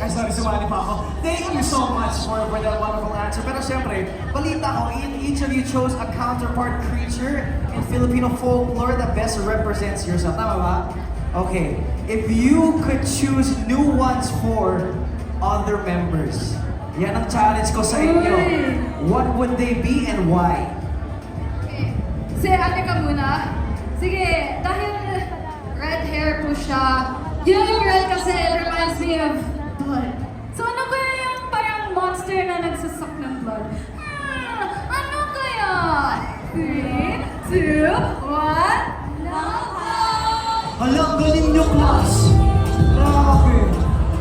Ay, sorry, sumali pa ako. Thank you so much for that wonderful answer. Pero syempre, balita ko, each of you chose a counterpart creature in Filipino folklore that best represents yourself. Tama ba? Okay. If you could choose new ones for other members, yan ang challenge ko sa inyo. What would they be and why? Okay. Si ate ka muna. Sige, dahil red hair po siya. Yung red kasi reminds me of blood. So ano kaya yung parang monster na nagsasak ng blood? Ano kaya? 3, 2, 1, Hala, ang galing nyo, class! Grabe!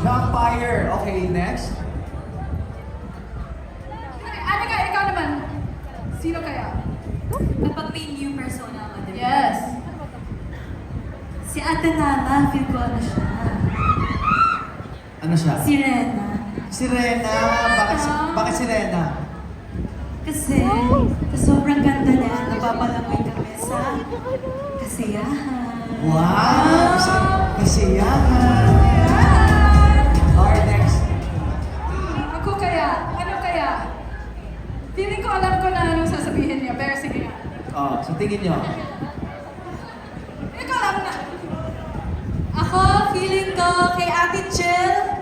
Vampire. Okay, next. Ate ka, ikaw naman. Sino kaya? Kapag may new persona ako, diba? Yes. Si Ate Nana, feel ko ano siya. Ano siya? Si Rena. Si Rena. Bakit si Rena? Kasi, sa sobrang ganda niya, napapalangoy kami sa kasiyahan. Wow! Kasiyahan! Alright, next. Ako kaya? Ano kaya? Feeling ko alam ko na anong sasabihin niya, pero sige nga. Oh, sa tingin nyo. Ikaw lang na. Ako, feeling ko kay Ate Jill,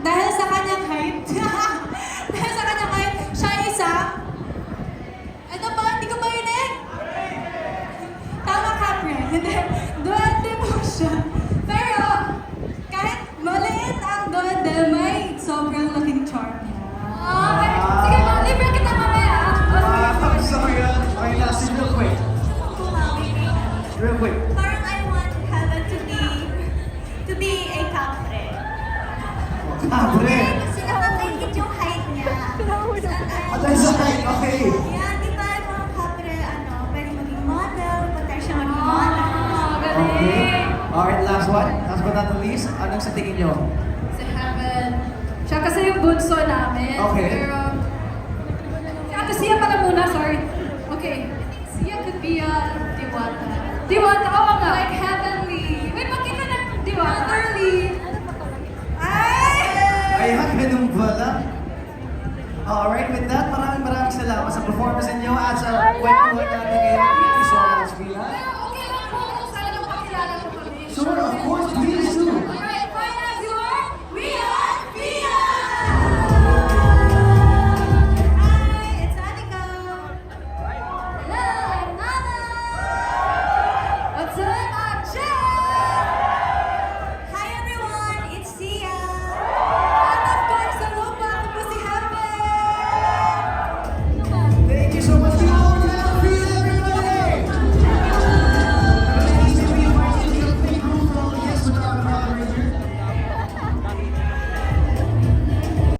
dahil sa kanyang height, dahil sa kanyang height, siya isa, ano ba, hindi ko marinig? Tama ka, pre. Hindi, duwende mo siya. Pero, kahit maliit ang duwende, may sobrang laking charm niya. Okay. Sige, libre kita mamaya. Sorry, okay, last real quick. Real quick. Parang I want heaven to be a kapre. Kapre! Kasi nakakaingit yung height niya. Atay sa height, okay. Yeah, di ba yung mga kapre, pwede maging model, pwede siya maging model. Okay. Alright, last one. Last but not the least, anong sa tingin nyo? Si Heaven. Siya kasi yung bunso namin. Okay. Pero, Sia pala muna, sorry. Okay. Sia could be a Diwata. Diwata, oo nga. Like heavenly. Wait, makita ng Diwata. Motherly. Ayan, ganun pala. Alright, with that, maraming salamat sa performance ninyo at sa kwentuhan natin ngayon. Thank you so much, Mila. Pero okay lang po kung saan napakilala ko kami. Sure, of course.